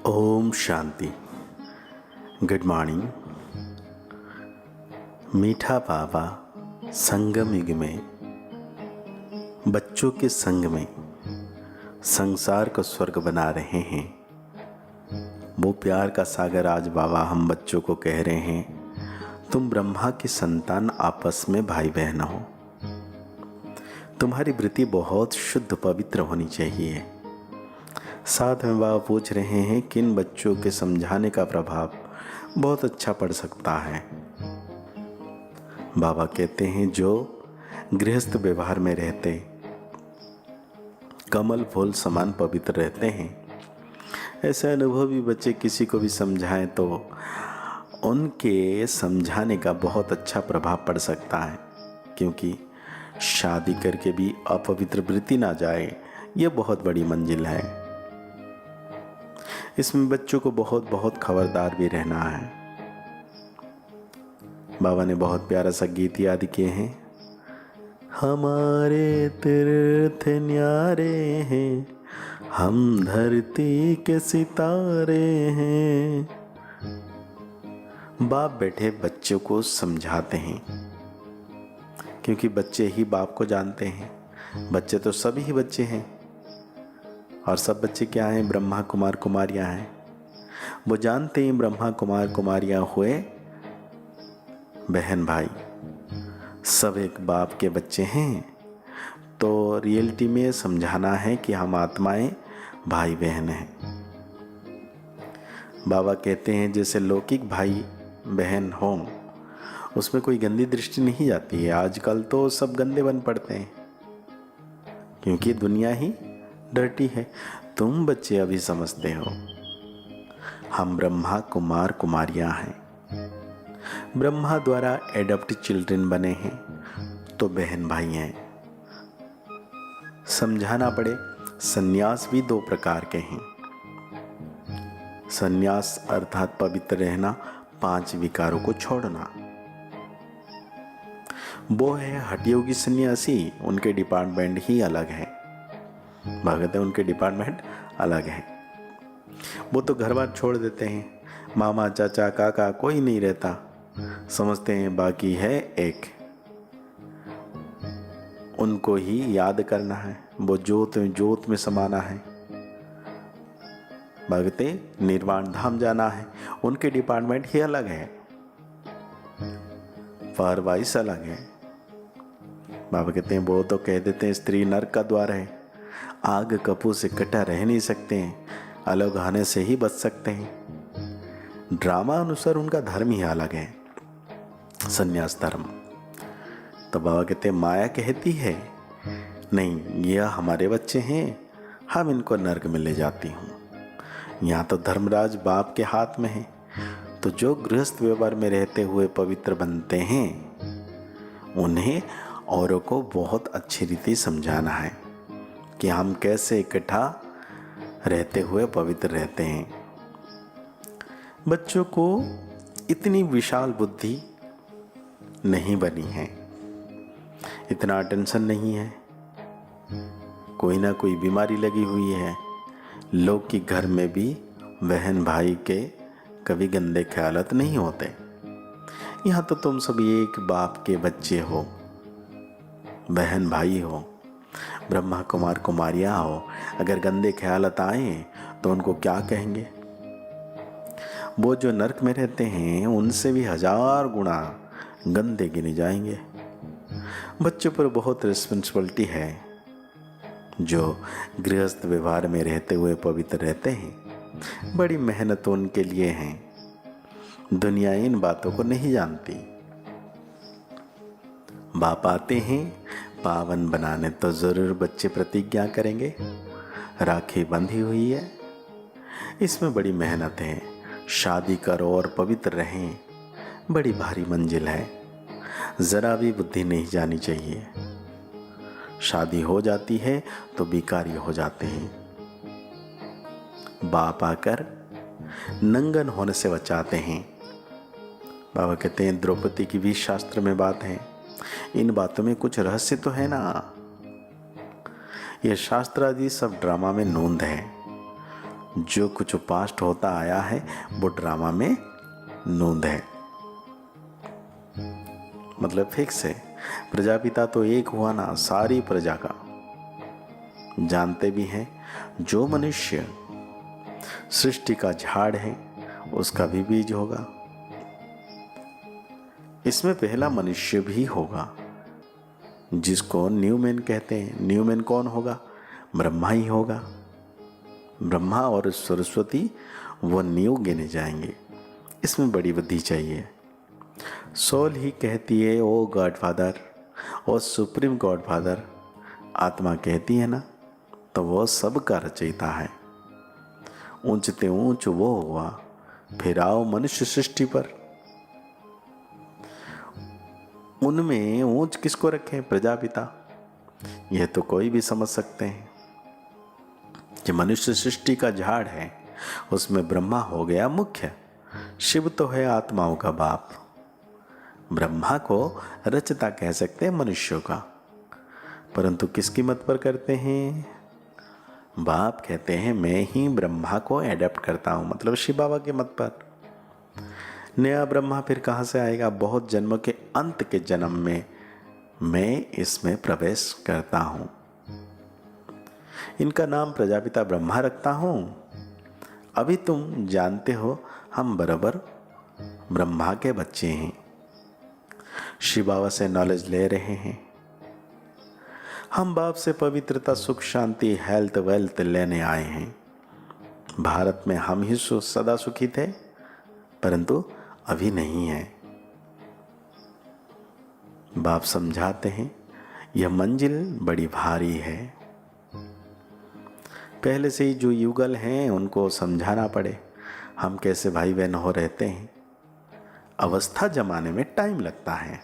Om Shanti. Good morning. मीठा बाबा संगम युग में बच्चों के संग में संसार को स्वर्ग बना रहे हैं। वो प्यार का सागर आज बाबा हम बच्चों को कह रहे हैं, तुम ब्रह्मा की संतान आपस में भाई बहन हो। तुम्हारी वृत्ति बहुत शुद्ध पवित्र होनी चाहिए। साथ में बाबा पूछ रहे हैं किन बच्चों के समझाने का प्रभाव बहुत अच्छा पड़ सकता है। बाबा कहते हैं जो गृहस्थ व्यवहार में रहते कमल फूल समान पवित्र रहते हैं, ऐसे अनुभवी बच्चे किसी को भी समझाएं तो उनके समझाने का बहुत अच्छा प्रभाव पड़ सकता है, क्योंकि शादी करके भी अपवित्र वृत्ति ना जाए, ये बहुत बड़ी मंजिल है। इसमें बच्चों को बहुत बहुत खबरदार भी रहना है। बाबा ने बहुत प्यारा सा गीत याद किए हैं, हमारे तीर्थ न्यारे हैं, हम धरती के सितारे हैं। बाप बैठे बच्चों को समझाते हैं, क्योंकि बच्चे ही बाप को जानते हैं। बच्चे तो सभी ही बच्चे हैं, और सब बच्चे क्या हैं? ब्रह्मा कुमार कुमारियां हैं। वो जानते हैं ब्रह्मा कुमार कुमारियां हुए बहन भाई, सब एक बाप के बच्चे हैं। तो रियलिटी में समझाना है कि हम आत्माएं भाई बहन हैं। बाबा कहते हैं जैसे लौकिक भाई बहन हों, उसमें कोई गंदी दृष्टि नहीं जाती है। आजकल तो सब गंदे बन पड़ते हैं, क्योंकि दुनिया ही डर्टी है। तुम बच्चे अभी समझते हो हम ब्रह्मा कुमार कुमारियां हैं, ब्रह्मा द्वारा एडॉप्ट चिल्ड्रन बने हैं, तो बहन भाई हैं। समझाना पड़े, सन्यास भी दो प्रकार के हैं। सन्यास अर्थात पवित्र रहना, 5 विकारों को छोड़ना। वो है हठयोगी सन्यासी, उनके डिपार्टमेंट ही अलग है। भगत है, उनके डिपार्टमेंट अलग है। वो तो घर बार छोड़ देते हैं, मामा चाचा काका कोई नहीं रहता, समझते हैं बाकी है एक, उनको ही याद करना है, वो जोत में समाना है। भगते निर्वाण धाम जाना है, उनके डिपार्टमेंट ही अलग है, फॉरवाइस अलग है। बाबा कहते हैं वो तो कह देते हैं स्त्री नरक का द्वार है, आग कपूर से कटा रह नहीं सकते हैं, अलग आने से ही बच सकते हैं। ड्रामा अनुसार उनका धर्म ही अलग है, संन्यास धर्म। तो बाबा कहते हैं माया कहती है नहीं, यह हमारे बच्चे हैं, हम इनको नर्क में ले जाती हूँ। यहाँ तो धर्मराज बाप के हाथ में है। तो जो गृहस्थ व्यवहार में रहते हुए पवित्र बनते हैं, उन्हें औरों को बहुत अच्छी रीति समझाना है कि हम कैसे इकट्ठा रहते हुए पवित्र रहते हैं। बच्चों को इतनी विशाल बुद्धि नहीं बनी है, इतना टेंशन नहीं है, कोई ना कोई बीमारी लगी हुई है। लोग के घर में भी बहन भाई के कभी गंदे ख्यालात नहीं होते। यहाँ तो तुम सभी एक बाप के बच्चे हो, बहन भाई हो, ब्रह्मा कुमार कुमारियां हो। अगर गंदे ख्यालात आए तो उनको क्या कहेंगे? वो जो नरक में रहते हैं उनसे भी 1000 गुना गंदे गिने जाएंगे। बच्चों पर बहुत रिस्पॉन्सिबिलिटी है। जो गृहस्थ व्यवहार में रहते हुए पवित्र रहते हैं, बड़ी मेहनत उनके लिए है। दुनिया इन बातों को नहीं जानती। बाप आते हैं पावन बनाने, तो जरूर बच्चे प्रतिज्ञा करेंगे। राखी बंधी हुई है, इसमें बड़ी मेहनत है। शादी करो और पवित्र रहें, बड़ी भारी मंजिल है। जरा भी बुद्धि नहीं जानी चाहिए। शादी हो जाती है तो बेकारी हो जाते हैं। बाप आकर नंगन होने से बचाते हैं। बाबा कहते हैं द्रौपदी की भी शास्त्र में बात है। इन बातों में कुछ रहस्य तो है ना। ये शास्त्र आदि सब ड्रामा में नोंद है। जो कुछ पास्ट होता आया है वो ड्रामा में नोंद है, मतलब फिक्स है। प्रजापिता तो एक हुआ ना, सारी प्रजा का। जानते भी हैं जो मनुष्य सृष्टि का झाड़ है उसका भी बीज होगा। इसमें पहला मनुष्य भी होगा जिसको न्यूमैन कहते हैं। न्यूमैन कौन होगा? ब्रह्मा ही होगा। ब्रह्मा और सरस्वती वो न्यू गिने जाएंगे। इसमें बड़ी बुद्धि चाहिए। सोल ही कहती है ओ गॉड फादर, ओ सुप्रीम गॉड फादर। आत्मा कहती है ना, तो वो सब का रचयिता है। ऊंचते ऊंच वो हुआ, फिर आओ मनुष्य सृष्टि पर। उनमें ऊंच किसको रखें? प्रजापिता। यह तो कोई भी समझ सकते हैं कि मनुष्य सृष्टि का झाड़ है, उसमें ब्रह्मा हो गया मुख्य। शिव तो है आत्माओं का बाप। ब्रह्मा को रचता कह सकते हैं मनुष्यों का, परंतु किसकी मत पर करते हैं? बाप कहते हैं मैं ही ब्रह्मा को एडेप्ट करता हूं, मतलब शिव बाबा के मत पर। नया ब्रह्मा फिर कहां से आएगा? बहुत जन्म के अंत के जन्म में मैं इसमें प्रवेश करता हूं। इनका नाम प्रजापिता ब्रह्मा रखता हूं। अभी तुम जानते हो हम बराबर ब्रह्मा के बच्चे हैं। शिव बाबा से नॉलेज ले रहे हैं। हम बाप से पवित्रता, सुख, शांति, हेल्थ, वेल्थ लेने आए हैं। भारत में हम ही सदा सुखी थे, परंतु अभी नहीं है। बाप समझाते हैं यह मंजिल बड़ी भारी है। पहले से ही जो युगल हैं उनको समझाना पड़े हम कैसे भाई बहन हो रहते हैं। अवस्था जमाने में टाइम लगता है।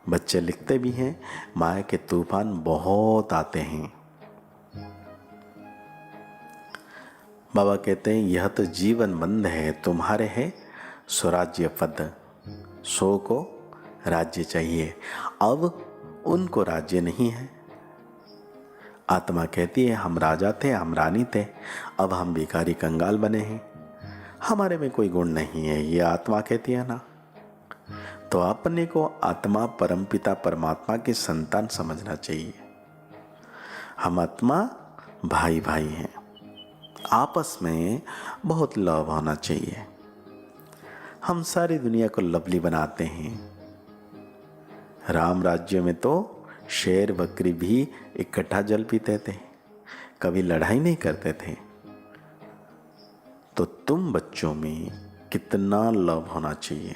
बच्चे लिखते भी हैं माया के तूफान बहुत आते हैं। बाबा कहते हैं यह तो जीवन बंद है, तुम्हारे है स्वराज्य पद। सो को राज्य चाहिए, अब उनको राज्य नहीं है। आत्मा कहती है हम राजा थे, हम रानी थे, अब हम भिखारी कंगाल बने हैं, हमारे में कोई गुण नहीं है। ये आत्मा कहती है ना। तो अपने को आत्मा परमपिता परमात्मा की संतान समझना चाहिए। हम आत्मा भाई भाई हैं, आपस में बहुत लव होना चाहिए। हम सारी दुनिया को लवली बनाते हैं। राम राज्य में तो शेर बकरी भी इकट्ठा जल पीते थे, कभी लड़ाई नहीं करते थे। तो तुम बच्चों में कितना लव होना चाहिए।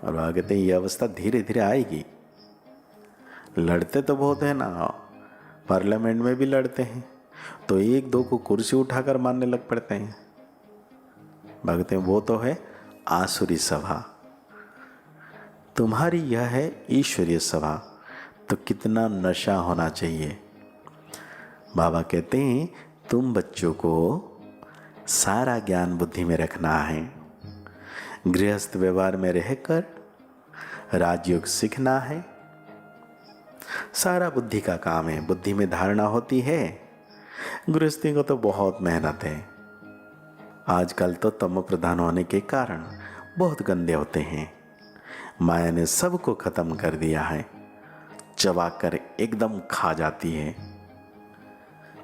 और आगे तो ये अवस्था धीरे धीरे आएगी। लड़ते तो बहुत है ना, पार्लियामेंट में भी लड़ते हैं, तो एक दो को कुर्सी उठाकर मारने लग पड़ते हैं। भागते हैं, वो तो है आसुरी सभा। तुम्हारी यह है ईश्वरीय सभा। तो कितना नशा होना चाहिए। बाबा कहते हैं तुम बच्चों को सारा ज्ञान बुद्धि में रखना है। गृहस्थ व्यवहार में रहकर राजयोग सीखना है। सारा बुद्धि का काम है। बुद्धि में धारणा होती है। गृहस्थी को तो बहुत मेहनत है। आजकल तो तमो प्रधान होने के कारण बहुत गंदे होते हैं। माया ने सबको खत्म कर दिया है, चबाकर एकदम खा जाती है।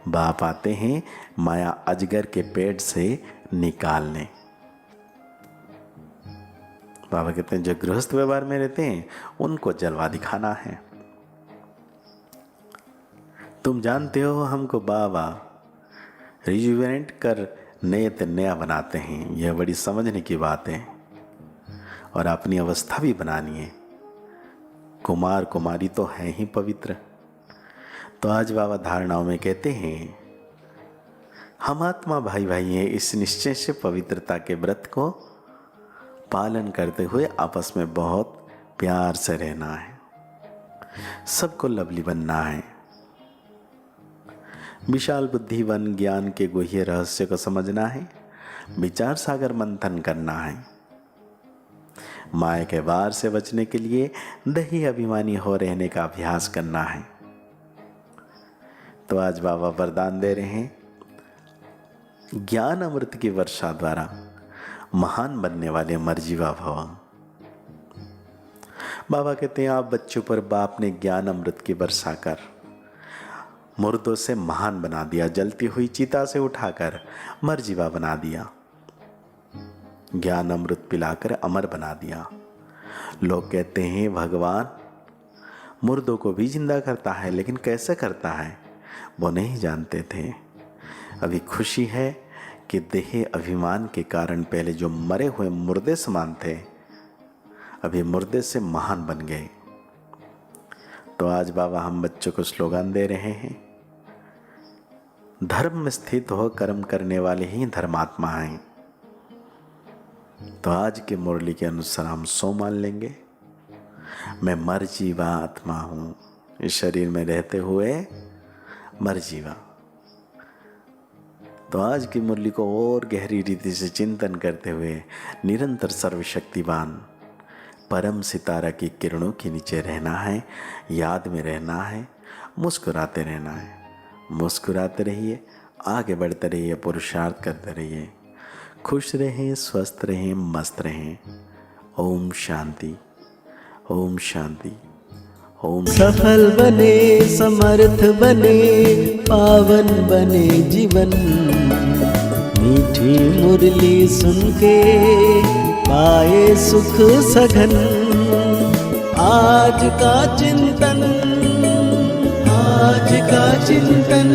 बाप आते हैं माया अजगर के पेट से निकालने। बाबा कहते हैं जो गृहस्थ व्यवहार में रहते हैं उनको जलवा दिखाना है। तुम जानते हो हमको बाबा रिजुवेनेट कर नया बनाते हैं। यह बड़ी समझने की बात है। और अपनी अवस्था भी बनानी है। कुमार कुमारी तो है ही पवित्र। तो आज बाबा धारणाओं में कहते हैं हम आत्मा भाई भाई हैं। इस निश्चय से पवित्रता के व्रत को पालन करते हुए आपस में बहुत प्यार से रहना है। सबको लवली बनना है। विशाल बुद्धिवन ज्ञान के गुह्य रहस्य को समझना है। विचार सागर मंथन करना है। माया के वार से बचने के लिए दही अभिमानी हो रहने का अभ्यास करना है। तो आज बाबा वरदान दे रहे हैं ज्ञान अमृत की वर्षा द्वारा महान बनने वाले मर्जीवा भव। बाबा कहते हैं आप बच्चों पर बाप ने ज्ञान अमृत की वर्षा कर मुर्दों से महान बना दिया, जलती हुई चिता से उठाकर मर्जीवा बना दिया, ज्ञान अमृत पिलाकर अमर बना दिया। लोग कहते हैं भगवान मुर्दों को भी जिंदा करता है, लेकिन कैसे करता है वो नहीं जानते थे। अभी खुशी है कि देह अभिमान के कारण पहले जो मरे हुए मुर्दे समान थे, अभी मुर्दे से महान बन गए। तो आज बाबा हम बच्चों को स्लोगन दे रहे हैं, धर्म में स्थित हो कर्म करने वाले ही धर्मात्मा हैं। तो आज की मुरली के अनुसार हम सो मान लेंगे, मैं मरजीवा आत्मा हूं, इस शरीर में रहते हुए मरजीवा। तो आज की मुरली को और गहरी रीति से चिंतन करते हुए निरंतर सर्वशक्तिवान परम सितारा की किरणों के नीचे रहना है, याद में रहना है, मुस्कुराते रहना है। मुस्कुराते रहिए, आगे बढ़ते रहिए, पुरुषार्थ करते रहिए, खुश रहें, स्वस्थ रहें, मस्त रहें। ओम शांति, ओम शांति, ओम। सफल बने, समर्थ बने, पावन बने जीवन, मीठी मुरली सुन के पाए सुख सघन। आज का चिंतन, आज का चिंतन